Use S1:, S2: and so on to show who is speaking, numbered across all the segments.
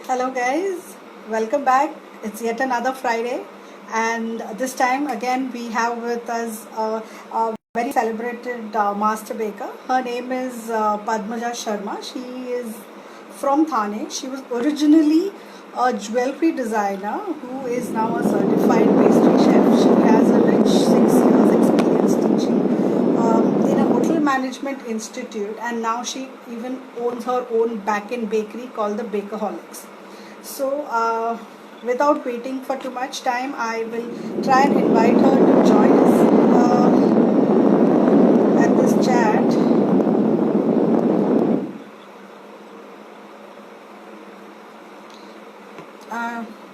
S1: Hello, guys. Welcome back. It's yet another Friday, and this time again we have with us a very celebrated master baker. Her name is Padmaja Sharma. She is from Thane. She was originally a jewelry designer who is now a certified pastry chef. She has a rich 6 years experience teaching in a hotel management institute, and now she even owns her own back-end bakery called the Bakerholics. So, without waiting for too much time, I will try and invite her to join us at this chat.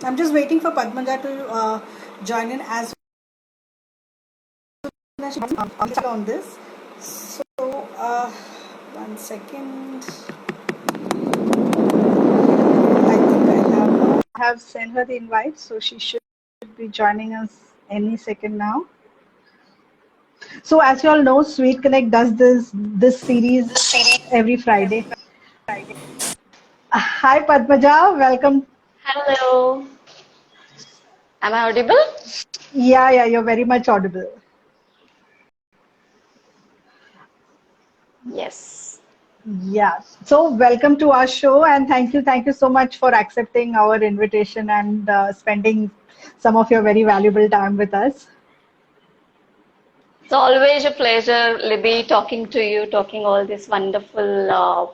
S1: I'm just waiting for Padmaja to join in as soon as she on this. So, one second. I think I have sent her the invite, so she should be joining us any second now. So as you all know, Sweet Connect does this series every Friday. Hi Padmaja, welcome.
S2: Hello. Am I audible?
S1: Yeah, you're very much audible.
S2: Yes.
S1: Yeah. So welcome to our show, and thank you so much for accepting our invitation and spending some of your very valuable time with us.
S2: It's always a pleasure, Libby, talking to you, talking all these wonderful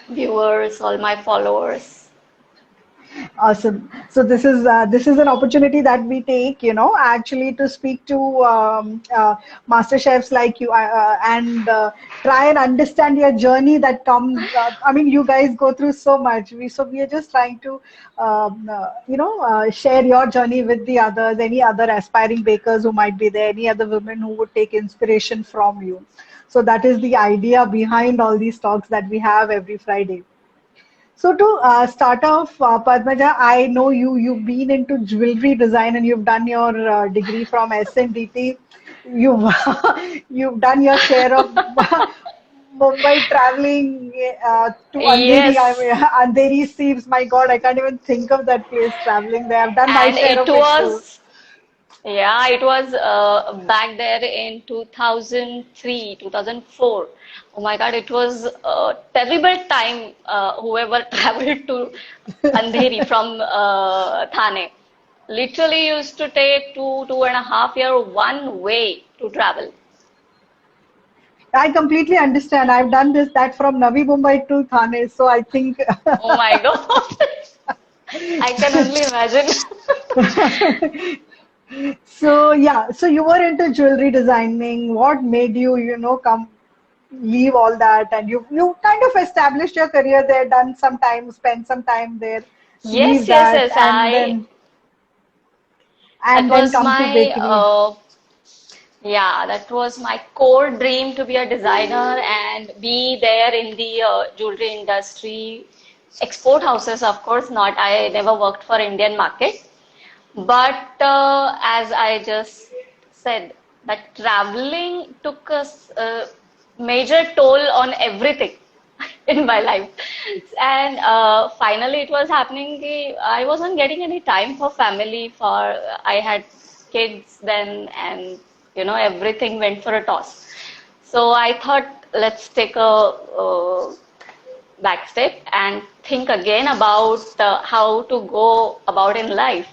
S2: viewers, all my followers.
S1: Awesome. So this is an opportunity that we take, actually to speak to master chefs like you and try and understand your journey that comes. I mean, you guys go through so much. We are just trying to, share your journey with the others. Any other aspiring bakers who might be there, any other women who would take inspiration from you. So that is the idea behind all these talks that we have every Friday. So to start off, Padmaja, I know you've been into jewelry design and you've done your degree from SNDT. You've you've done your share of Mumbai traveling to Andheri. I
S2: Yes.
S1: mean, Andheri seems, my God, I can't even think of that place traveling there. I've done my
S2: And
S1: share
S2: it
S1: of it too.
S2: was, yeah, it was back there in 2003, 2004. Oh my God, it was a terrible time, whoever traveled to Andheri from Thane. Literally used to take 2.5 year one way to travel.
S1: I completely understand. I've done that from Navi Mumbai to Thane. So I think
S2: Oh my God. I can only imagine.
S1: So yeah, so you were into jewelry designing. What made you, come leave all that and you kind of established your career there, done some time, spent some time there, leave
S2: Yes, yes,
S1: that
S2: yes. I That
S1: and then
S2: was
S1: come to
S2: my
S1: bakery.
S2: yeah, that was my core dream to be a designer and be there in the jewelry industry. Export houses, of course, not. I never worked for Indian market. But as I just said, that traveling took a major toll on everything in my life. And finally, it was happening. I wasn't getting any time for family. I had kids then, and everything went for a toss. So I thought, let's take a back step and think again about how to go about in life.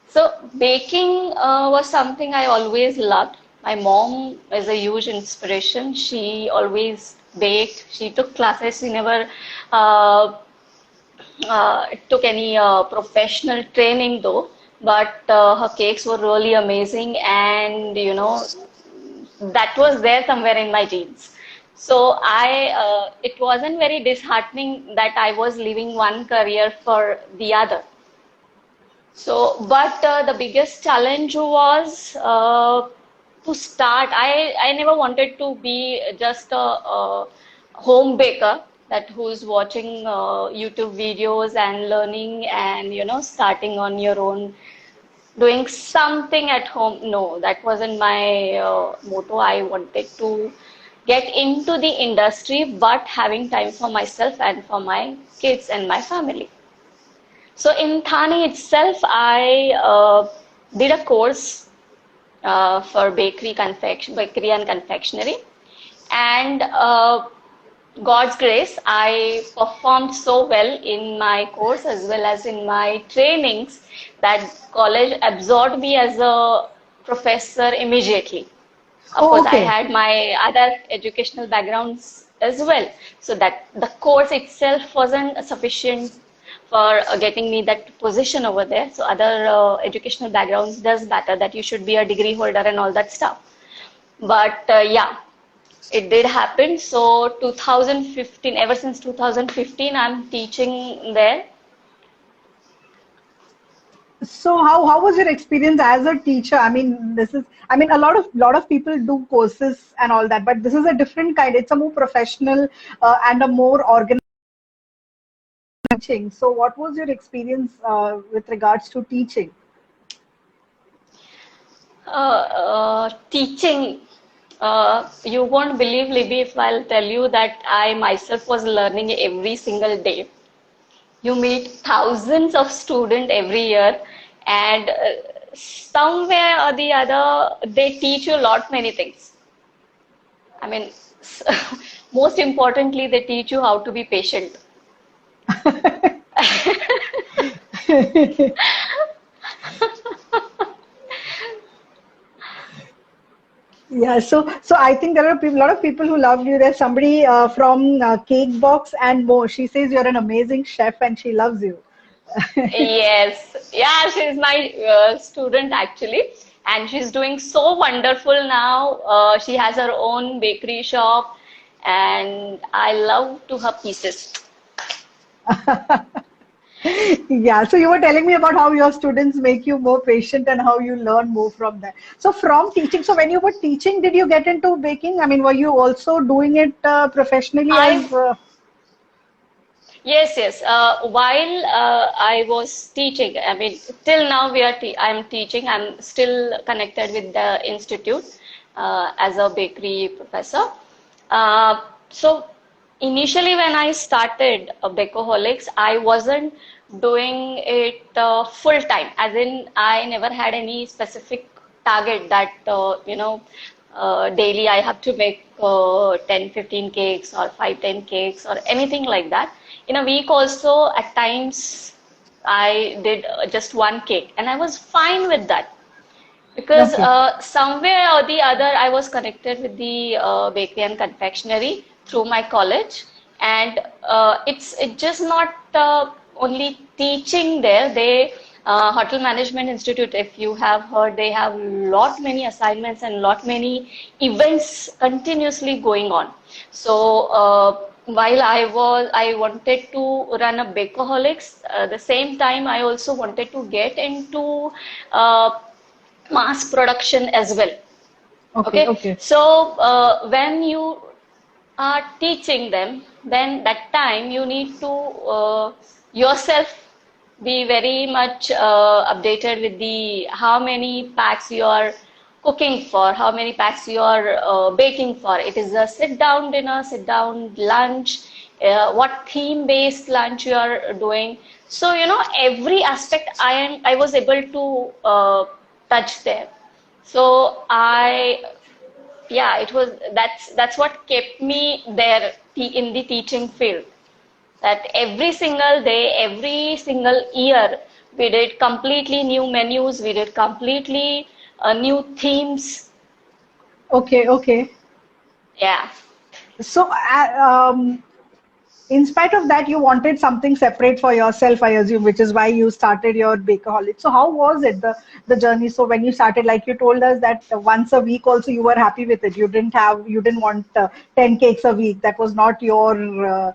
S2: So baking was something I always loved. My mom is a huge inspiration. She always baked. She took classes. She never uh, took any professional training though. But her cakes were really amazing, and that was there somewhere in my genes. So it wasn't very disheartening that I was leaving one career for the other. So, but the biggest challenge was to start. I never wanted to be just a home baker that who's watching YouTube videos and learning and starting on your own, doing something at home. No, that wasn't my motto. I wanted to get into the industry, but having time for myself and for my kids and my family. So in Thane itself, I did a course for bakery and confectionery, and God's grace, I performed so well in my course as well as in my trainings that college absorbed me as a professor immediately. Of
S1: Oh,
S2: course, I
S1: okay.
S2: had my other educational backgrounds as well, so that the course itself wasn't sufficient for getting me that position over there. So other educational backgrounds does matter, that you should be a degree holder and all that stuff. But yeah, it did happen. So 2015, ever since 2015, I'm teaching there.
S1: So how was your experience as a teacher? I mean, this is, I mean, a lot of people do courses and all that, but this is a different kind. It's a more professional and a more organized teaching. So what was your experience with regards to teaching?
S2: Teaching, you won't believe, Libby, if I'll tell you that I myself was learning every single day. You meet thousands of students every year, and somewhere or the other, they teach you a lot many things. I mean, most importantly, they teach you how to be patient.
S1: Yeah, so I think there are a lot of people who love you. There's somebody from Cake Box and Mo. She says you're an amazing chef and she loves you.
S2: Yes, yeah, she's my student actually, and she's doing so wonderful now. She has her own bakery shop, and I love to her pieces.
S1: Yeah, so you were telling me about how your students make you more patient and how you learn more from that. So from teaching, so when you were teaching, did you get into baking? I mean, were you also doing it professionally
S2: I
S1: as
S2: Yes, yes. While I was teaching, I mean, till now I'm teaching. I'm still connected with the institute as a bakery professor. So initially, when I started Bakeaholics, I wasn't doing it full time. As in, I never had any specific target that daily I have to make 10, 15 cakes or 5, 10 cakes or anything like that. In a week also, at times, I did just one cake, and I was fine with that because
S1: okay?
S2: somewhere or the other I was connected with the bakery and confectionery through my college, and it's just not only teaching there. They Hotel Management Institute, if you have heard, they have lot many assignments and lot many events continuously going on. So while I wanted to run a Bakeaholics, the same time I also wanted to get into mass production as well.
S1: Okay,
S2: Okay,
S1: okay.
S2: so when you are teaching them, then that time you need to yourself be very much updated with the how many packs you are cooking for, how many packs you are baking for. It is a sit down dinner, sit down lunch, what theme based lunch you are doing. So every aspect I was able to touch there. So yeah, it was that's what kept me there in the teaching field. That every single day, every single year, we did completely new menus, we did completely new themes.
S1: Okay, okay.
S2: Yeah.
S1: So, in spite of that, you wanted something separate for yourself, I assume, which is why you started your Bakeaholic. So, how was it the journey? So, when you started, like you told us that once a week, also you were happy with it. You didn't want 10 cakes a week. That was not your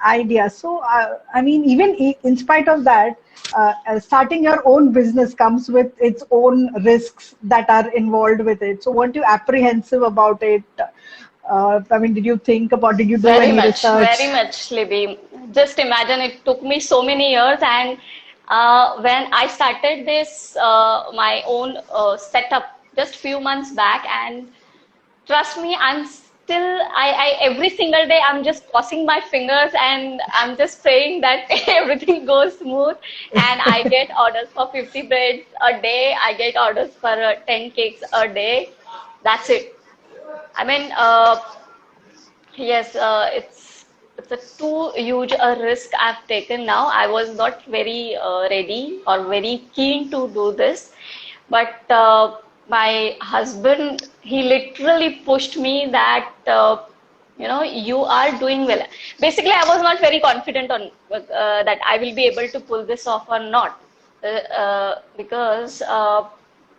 S1: idea. So, I mean, even in spite of that, starting your own business comes with its own risks that are involved with it. So, weren't you apprehensive about it? I mean, did you do any
S2: Very
S1: research?
S2: much, Libby. Just imagine it took me so many years, and when I started this my own setup just few months back, and trust me, I every single day I'm just crossing my fingers and I'm just praying that everything goes smooth, and I get orders for 50 breads a day. I get orders for 10 cakes a day. That's it. I mean, yes, it's a too huge a risk I've taken now. I was not very ready or very keen to do this, but my husband, he literally pushed me that you are doing well. Basically, I was not very confident on that I will be able to pull this off or not, because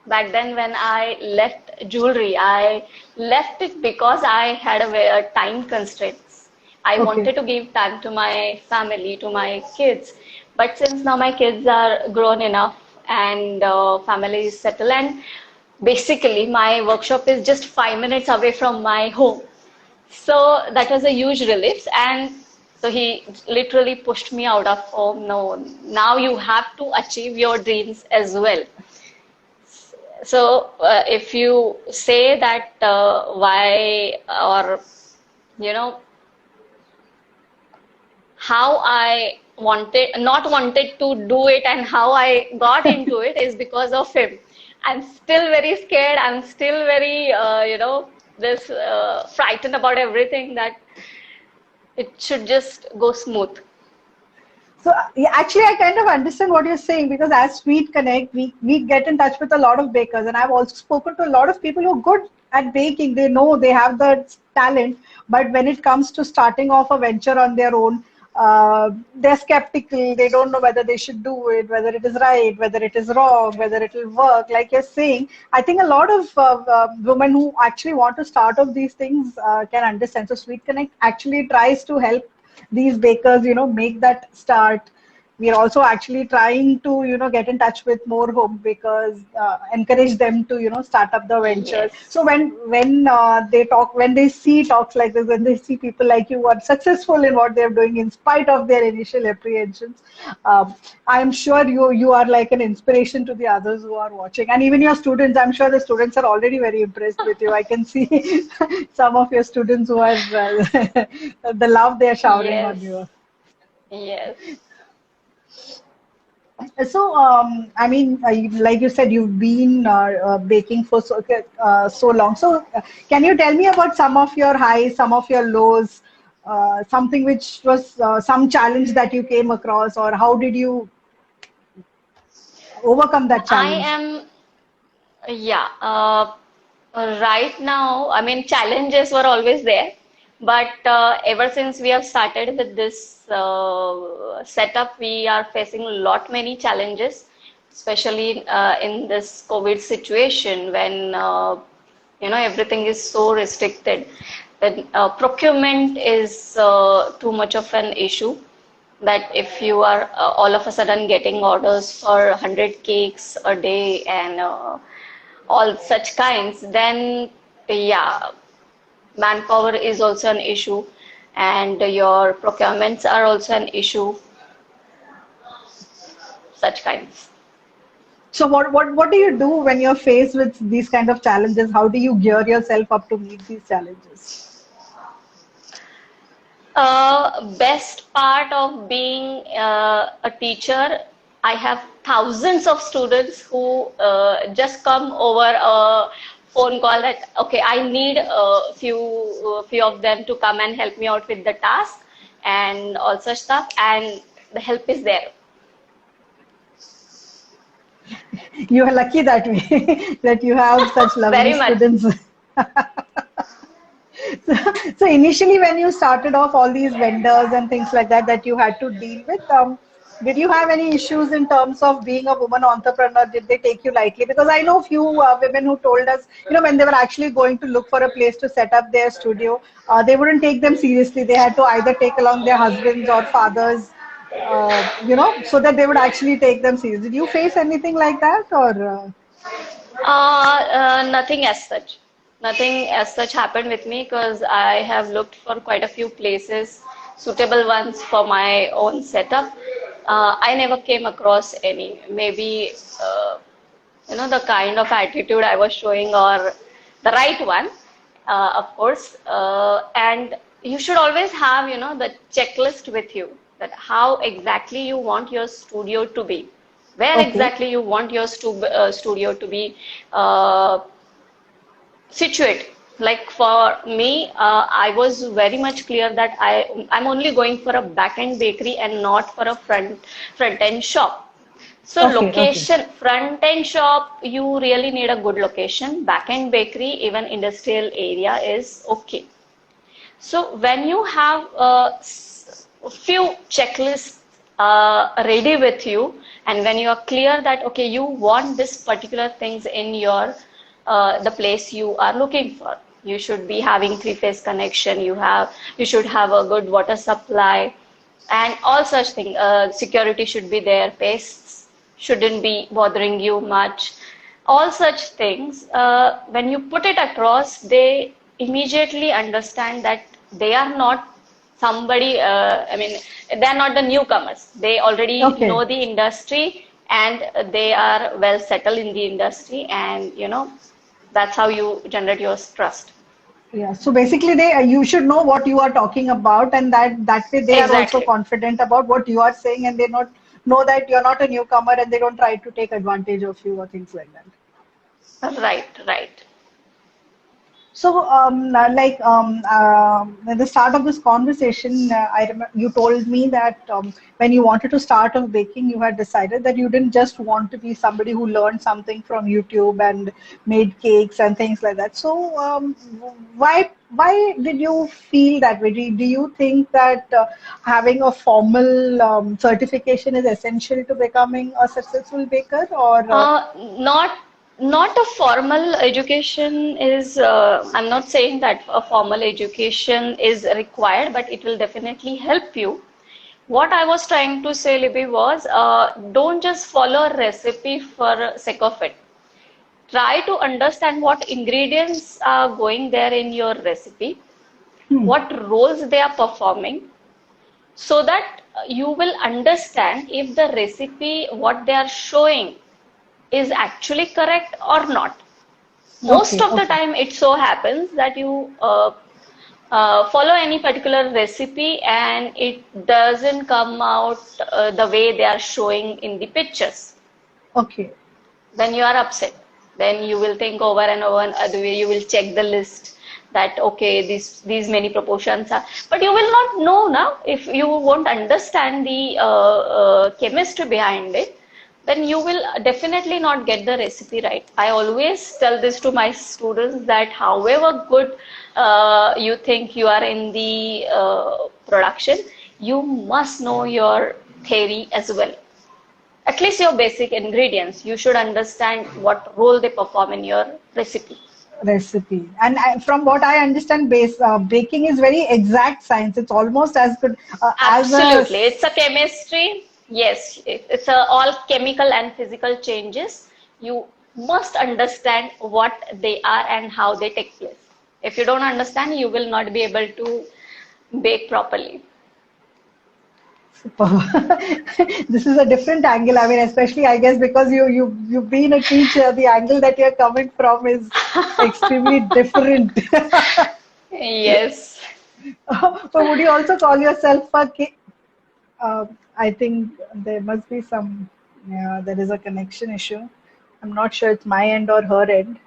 S2: back then when I left jewelry, I left it because I had a time constraints. I
S1: Okay.
S2: wanted to give time to my family, to my kids. But since now my kids are grown enough and family is settled, and basically my workshop is just 5 minutes away from my home. So that was a huge relief. And so he literally pushed me out of home. No, now you have to achieve your dreams as well. So, if you say that why, or you know how I not wanted to do it, and how I got into it is because of him. I'm still very scared. I'm still very this frightened about everything, that it should just go smooth.
S1: So yeah, actually, I kind of understand what you're saying because as Sweet Connect, we get in touch with a lot of bakers, and I've also spoken to a lot of people who are good at baking. They know they have the talent, but when it comes to starting off a venture on their own, they're skeptical. They don't know whether they should do it, whether it is right, whether it is wrong, whether it will work. Like you're saying, I think a lot of women who actually want to start off these things can understand. So Sweet Connect actually tries to help these bakers, make that start. We are also actually trying to, get in touch with more home bakers, encourage them to, start up the ventures.
S2: Yes,
S1: So when they see talks like this, when they see people like you are successful in what they're doing in spite of their initial apprehensions, um, I'm sure you are like an inspiration to the others who are watching, and even your students. I'm sure the students are already very impressed with you. I can see some of your students who are the love they're showering on
S2: yes,
S1: you.
S2: yes.
S1: So, I mean, like you said, you've been baking for so long. So, can you tell me about some of your highs, some of your lows, something which was some challenge that you came across, or how did you overcome that
S2: I
S1: challenge?
S2: am, yeah. Right now, I mean, challenges were always there, but ever since we have started with this setup, we are facing a lot many challenges, especially in this COVID situation when everything is so restricted. That procurement is too much of an issue. That if you are all of a sudden getting orders for 100 cakes a day and all such kinds, then yeah, manpower is also an issue, and your procurements are also an issue, such kinds.
S1: So, what do you do when you're faced with these kind of challenges? How do you gear yourself up to meet these challenges?
S2: Best part of being a teacher, I have thousands of students who just come over a phone call that, okay, I need a few of them to come and help me out with the task and all such stuff, and the help is there.
S1: You are lucky that way that you have such lovely
S2: Very much.
S1: students. So, so initially, when you started off all these vendors and things like that that you had to deal with, did you have any issues in terms of being a woman entrepreneur? Did they take you lightly? Because I know few women who told us, when they were actually going to look for a place to set up their studio, they wouldn't take them seriously. They had to either take along their husbands or fathers, so that they would actually take them seriously. Did you face anything like that, or?
S2: Nothing as such. Nothing as such happened with me because I have looked for quite a few places, suitable ones for my own setup. I never came across any. Maybe, the kind of attitude I was showing, or the right one. of course. And you should always have, the checklist with you, that how exactly you want your studio to be, where
S1: Okay.
S2: exactly you want your studio to be uh, situate. Like for me, I was very much clear that I'm only going for a back end bakery and not for a front end shop. So
S1: Okay. Okay.
S2: location, front end shop, you really need a good location. Back end bakery, even industrial area is okay. So when you have a few checklists ready with you, and when you are clear that okay, you want this particular things in your the place you are looking for. You should be having three-phase connection. You should have a good water supply, and all such things. Security should be there. Pests shouldn't be bothering you much. All such things. When you put it across, they immediately understand that they are not somebody. I mean, they are not the newcomers. They already
S1: Okay.
S2: know the industry and they are well settled in the industry, and that's how you generate your trust.
S1: Yeah. So basically, you should know what you are talking about, and that way they are also
S2: Exactly.
S1: confident about what you are saying, and they not know that you're not a newcomer, and they don't try to take advantage of you or things like that.
S2: Right, right.
S1: So, at the start of this conversation, I remember you told me that when you wanted to start off baking, you had decided that you didn't just want to be somebody who learned something from YouTube and made cakes and things like that. So, why did you feel that way? Do you think that having a formal certification is essential to becoming a successful baker, or
S2: Not a formal education is. I'm not saying that a formal education is required, but it will definitely help you. What I was trying to say, Libby, was don't just follow a recipe for sake of it. Try to understand what ingredients are going there in your recipe,
S1: hmm,
S2: what roles they are performing, so that you will understand if the recipe, what they are showing, is actually correct or not. Most
S1: okay,
S2: of the
S1: okay.
S2: time, it so happens that you follow any particular recipe and it doesn't come out the way they are showing in the pictures.
S1: Okay.
S2: Then you are upset. Then you will think over and over and other way. You will check the list that okay, these many proportions are, but you will not know now if you won't understand the chemistry behind it. Then you will definitely not get the recipe right. I always tell this to my students that however good you think you are in the production, you must know your theory as well, at least your basic ingredients. You should understand what role they perform in your recipe.
S1: Recipe. And from what I understand, baking is very exact science. It's almost as good as a.
S2: Absolutely. It's a chemistry. Yes, it's all chemical and physical changes. You must understand what they are and how they take place. If you don't understand, you will not be able to bake properly.
S1: This is a different angle. I mean, especially I guess because you've been a teacher, the angle that you're coming from is extremely different.
S2: Yes.
S1: But would you also call yourself a I think there must be some, yeah, there is a connection issue. I'm not sure it's my end or her end.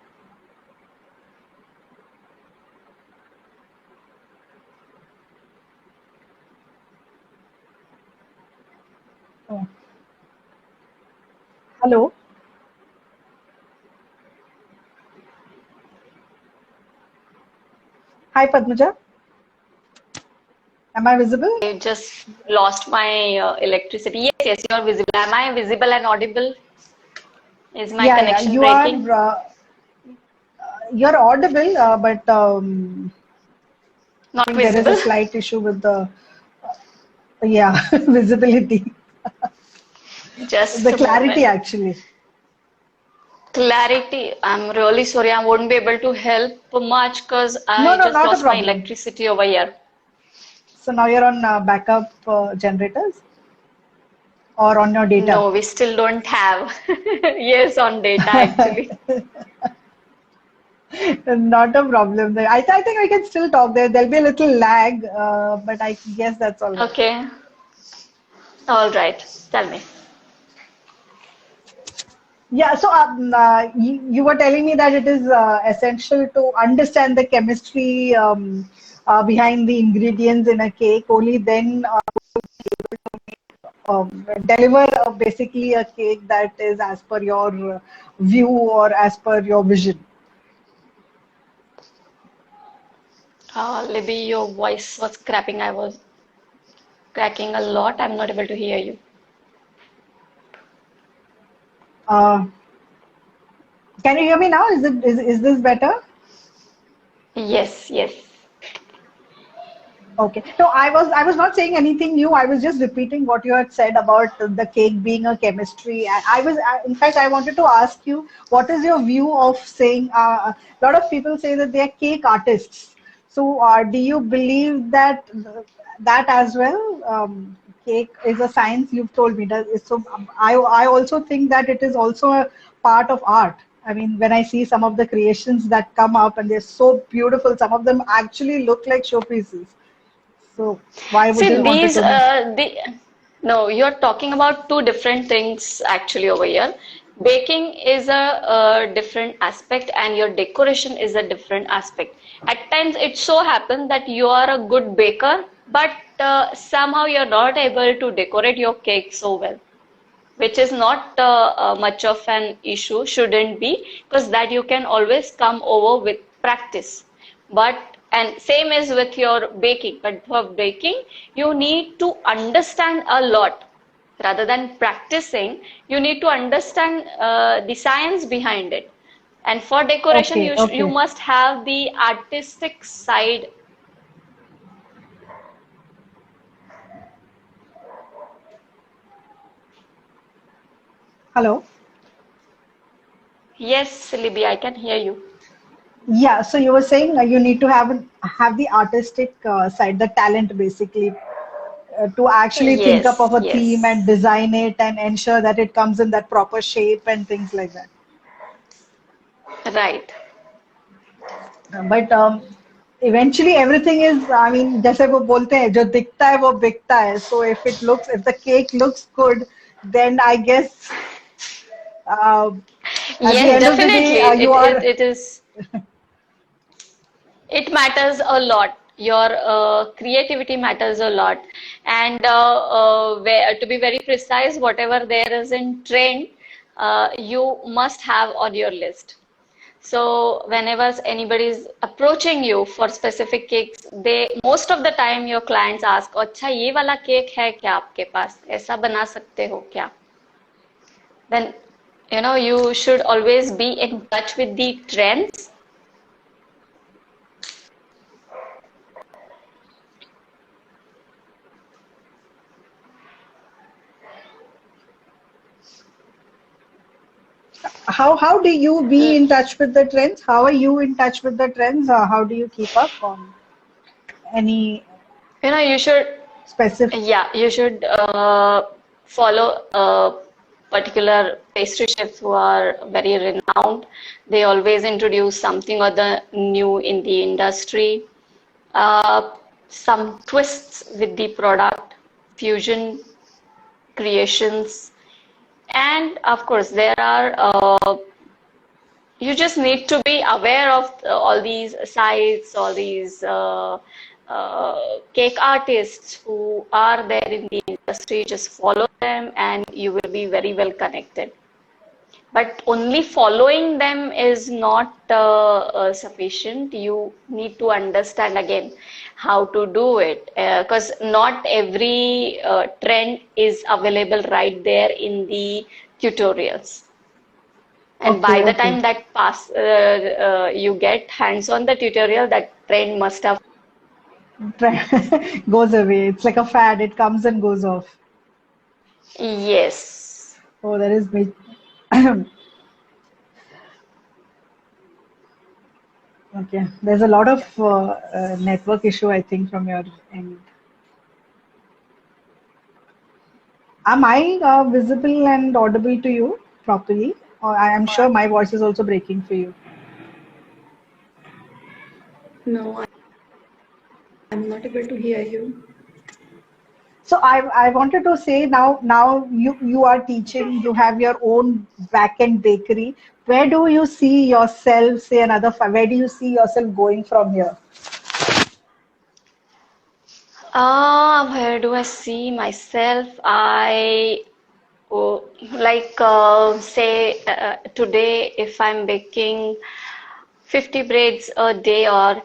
S1: Oh, hello. Hi, Padmaja. Am I visible?
S2: I just lost my electricity. Yes, yes, you're visible. Am I visible and audible? Is my
S1: Yeah, yeah.
S2: connection breaking?
S1: You're audible, but I
S2: Not
S1: think there is a
S2: visible?
S1: slight issue with the yeah visibility,
S2: Just
S1: the
S2: a
S1: clarity
S2: moment.
S1: actually.
S2: Clarity. I'm really sorry. I won't be able to help much because
S1: No,
S2: I
S1: no,
S2: just
S1: not a
S2: lost my
S1: problem.
S2: electricity over here.
S1: So now you're on backup generators or on your data.
S2: No, we still don't have. Yes, on data actually.
S1: Not a problem there. I think I can still talk there. There'll be a little lag, but I guess that's all right.
S2: Okay, all right. Tell me.
S1: Yeah, so you were telling me that it is essential to understand the chemistry behind the ingredients in a cake. Only then deliver basically a cake that is as per your view or as per your vision.
S2: Libby, your voice was cracking. I was cracking a lot. I'm not able to hear you.
S1: Uh, can you hear me now? Is this better?
S2: Yes, yes.
S1: Okay. No, I was not saying anything new. I was just repeating what you had said about the cake being a chemistry. In fact, I wanted to ask you, what is your view of saying? A lot of people say that they are cake artists. So, do you believe that as well? Cake is a science. You've told me that. So, I also think that it is also a part of art. I mean, when I see some of the creations that come up and they're so beautiful, some of them actually look like showpieces. So why would
S2: See,
S1: you wanted
S2: these,
S1: to know?
S2: no, you're talking about two different things actually over here. Baking is a different aspect, and your decoration is a different aspect. At times, it so happens that you are a good baker, but somehow you're not able to decorate your cake so well, which is not much of an issue, shouldn't be, because that you can always come over with practice. But and same is with your baking, but for baking, you need to understand a lot rather than practicing. You need to understand the science behind it. And for decoration,
S1: Okay,
S2: you
S1: okay.
S2: must have the artistic side.
S1: Hello.
S2: Yes, Libby, I can hear you.
S1: Yeah, so you were saying you need to have the artistic side, the talent basically, to actually think up
S2: Yes,
S1: of a theme and
S2: yes,
S1: design it and ensure that it comes in that proper shape and things like that.
S2: right.
S1: But eventually everything is, I mean, जैसे वो बोलते हैं जो दिखता है वो बिकता है. So if the cake looks good, then I guess uh, at the
S2: Yes,
S1: end of the day
S2: definitely.
S1: you are.
S2: It is, it matters a lot. Your creativity matters a lot. And to be very precise, whatever there is in trend, you must have on your list. So whenever anybody is approaching you for specific cakes, they most of the time your clients ask, अच्छा ये वाला cake है क्या आपके पास? ऐसा बना सकते हो क्या? Then you should always be in touch with the trends.
S1: How do you be
S2: Mm,
S1: in touch with the trends? How are you in touch with the trends? How do you keep up on any
S2: you should,
S1: specific?
S2: yeah, you should follow particular pastry chefs who are very renowned. They always introduce something or the new in the industry, uh, some twists with the product, fusion creations, and of course there are you just need to be aware of all these sites, all these cake artists who are there in the industry. Just follow them, and you will be very well connected. But only following them is not sufficient. You need to understand again how to do it, because not every trend is available right there in the tutorials. And
S1: Okay,
S2: by the
S1: okay.
S2: time that you get hands on the tutorial, that trend must have.
S1: Goes away. It's like a fad. It comes and goes off.
S2: Yes.
S1: Oh, that is me. Okay. There's a lot of network issue, I think, from your end. Am I visible and audible to you properly? Or I am sure my voice is also breaking for you.
S2: No, I'm not able to hear you.
S1: So I wanted to say now you are teaching, you have your own back end bakery. Where do you see yourself, say where do you see yourself going from here?
S2: Where do I see myself? Say today, if I'm baking 50 breads a day or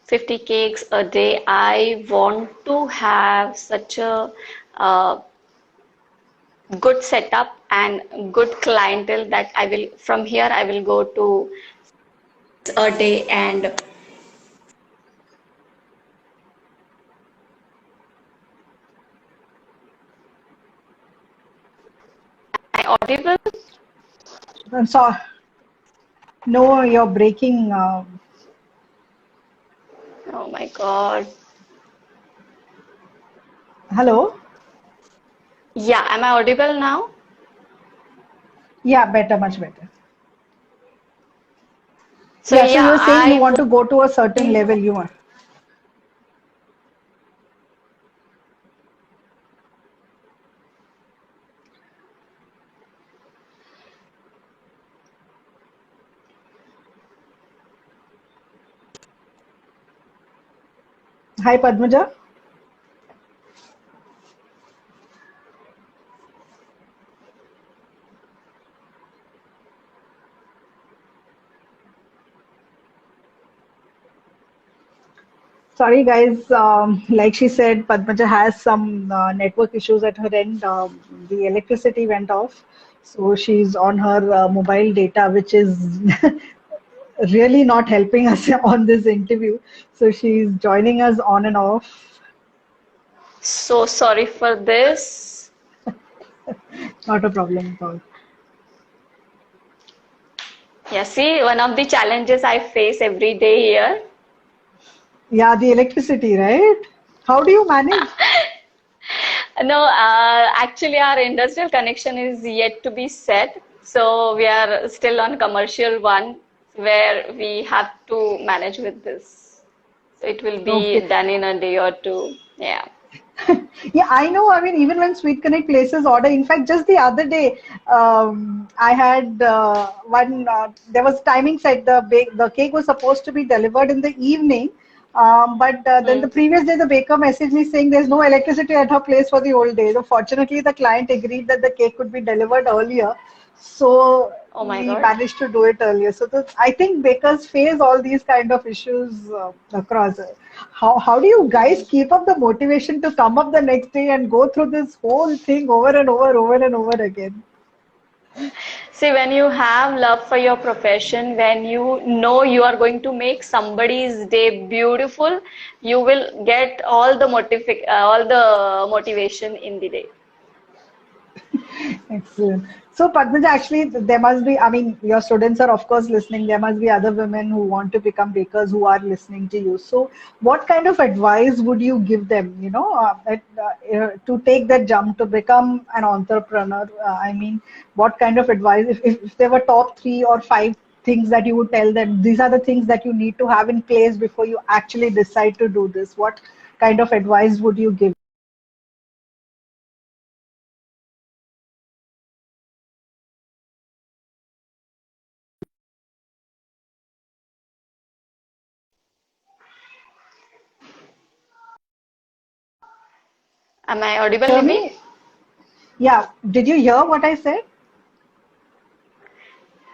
S2: 50 cakes a day, I want to have such a uh, good setup and good clientele that from here, I will go to a day and I audible.
S1: So no, you're breaking.
S2: Oh my God.
S1: Hello?
S2: Yeah, am I audible now?
S1: Yeah, better, much better.
S2: So
S1: Yeah, so you
S2: yeah,
S1: were saying you want to go to a certain level. You want. Hi, Padmaja. Sorry, guys. Like she said, Padmaja has some network issues at her end. The electricity went off, so she's on her mobile data, which is really not helping us on this interview. So she's joining us on and off.
S2: so sorry for this.
S1: Not a problem at all.
S2: Yeah, see, one of the challenges I face every day here.
S1: Yeah, the electricity, right? How do you manage?
S2: No, actually, our industrial connection is yet to be set. So we are still on commercial one where we have to manage with this. So it will be
S1: Okay.
S2: done in a day or two. Yeah.
S1: Yeah, I know. I mean, even when Sweet Connect places order, in fact, just the other day, I had one. There was timing set. The cake was supposed to be delivered in the evening, but then
S2: Hmm.
S1: the previous day, the baker messaged me saying there's no electricity at her place for the whole day. So fortunately, the client agreed that the cake could be delivered earlier, so
S2: Oh my
S1: we
S2: God.
S1: managed to do it earlier. So I think bakers face all these kind of issues across. How do you guys keep up the motivation to come up the next day and go through this whole thing over and over again?
S2: See, when you have love for your profession, when you know you are going to make somebody's day beautiful, you will get all the motivation in the day.
S1: Excellent. So, Padmaja, actually, there must be, I mean, your students are, of course, listening. There must be other women who want to become bakers who are listening to you. So, what kind of advice would you give them, to take that jump to become an entrepreneur? I mean, what kind of advice, if there were top 3 or 5 things that you would tell them, these are the things that you need to have in place before you actually decide to do this, what kind of advice would you give?
S2: Am I audible,
S1: Hear
S2: Libby?
S1: me? Yeah. Did you hear what I said?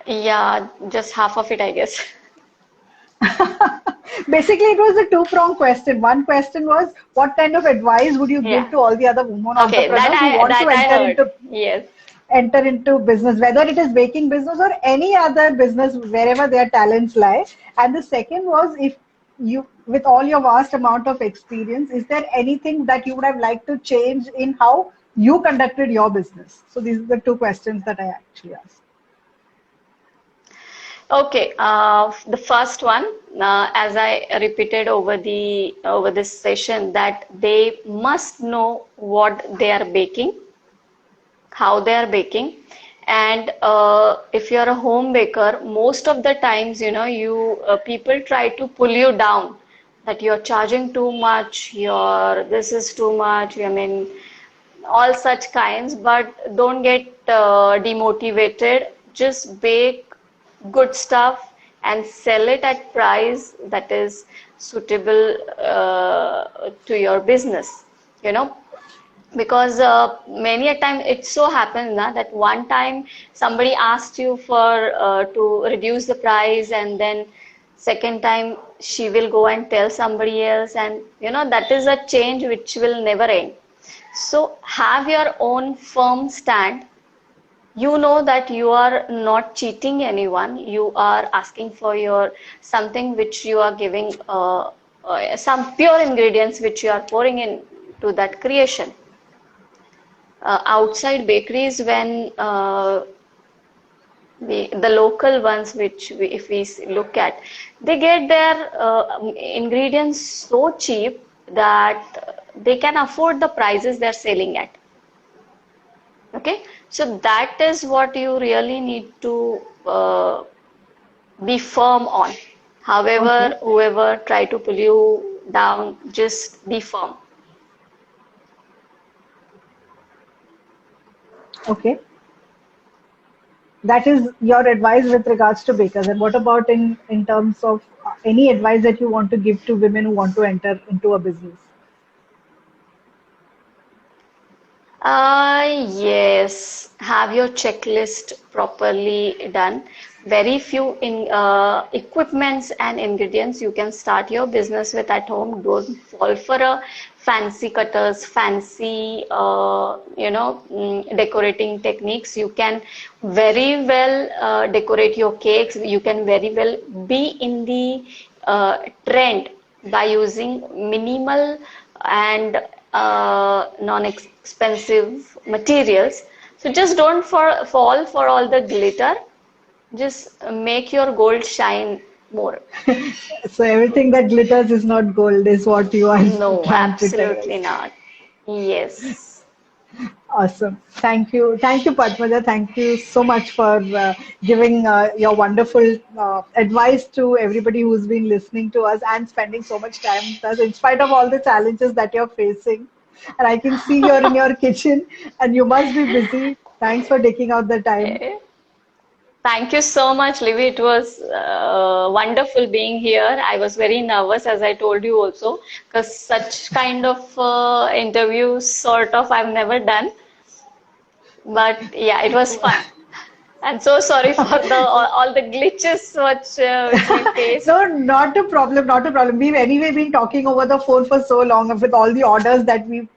S2: Yeah, just half of it, I guess.
S1: Basically, it was a two-pronged question. One question was, what kind of advice would you give
S2: Yeah.
S1: to all the other women
S2: Okay,
S1: entrepreneurs who want to
S2: that I heard. Yes.
S1: enter into business, whether it is baking business or any other business, wherever their talents lie. And the second was, if you, with all your vast amount of experience, is there anything that you would have liked to change in how you conducted your business? So these are the two questions that I actually asked.
S2: Okay, the first one, as I repeated over this session, that they must know what they are baking, how they are baking, And if you're a home baker, most of the times, you know, you people try to pull you down that you're charging too much, your this is too much. I mean, all such kinds, but don't get demotivated. Just bake good stuff and sell it at price that is suitable to your business. You know, because many a time it so happens na, that one time somebody asked you for to reduce the price, and then second time she will go and tell somebody else, and you know that is a change which will never end. So have your own firm stand. You know that you are not cheating anyone. You are asking for your something which you are giving some pure ingredients which you are pouring in to that creation. Outside bakeries, when the local ones which if we look at, they get their ingredients so cheap that they can afford the prices they're selling at. Okay, so that is what you really need to be firm on.
S1: Okay.
S2: However, whoever try to pull you down, just be firm.
S1: Okay. That is your advice with regards to bakers. And what about in terms of any advice that you want to give to women who want to enter into a business?
S2: Yes, have your checklist properly done. Very few in equipments and ingredients you can start your business with at home. Don't fall for a fancy cutters, fancy decorating techniques. You can very well decorate your cakes. You can very well be in the trend by using minimal and non-expensive materials. So just don't fall for all the glitter. Just make your gold shine more.
S1: So everything that glitters is not gold, is what you are
S2: No,
S1: trying to tell us.
S2: absolutely not. Yes.
S1: Awesome. Thank you, Padmaja. Thank you so much for giving your wonderful advice to everybody who's been listening to us and spending so much time with us in spite of all the challenges that you're facing. And I can see you're in your kitchen and you must be busy. Thanks for taking out the time.
S2: Eh, Thank you so much, Livy. It was wonderful being here. I was very nervous, as I told you also, because such kind of interviews, sort of, I've never done. But yeah, it was fun. I'm so sorry for the all the glitches which we faced.
S1: No, not a problem, not a problem. We've anyway been talking over the phone for so long with all the orders that we,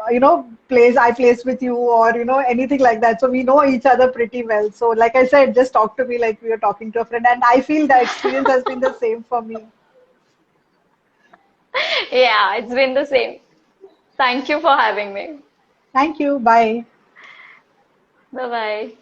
S1: I place with you or, anything like that. So we know each other pretty well. So like I said, just talk to me like we are talking to a friend. And I feel the experience has been the same for me.
S2: Yeah, it's been the same. Thank you for having me.
S1: Thank you. Bye.
S2: Bye bye.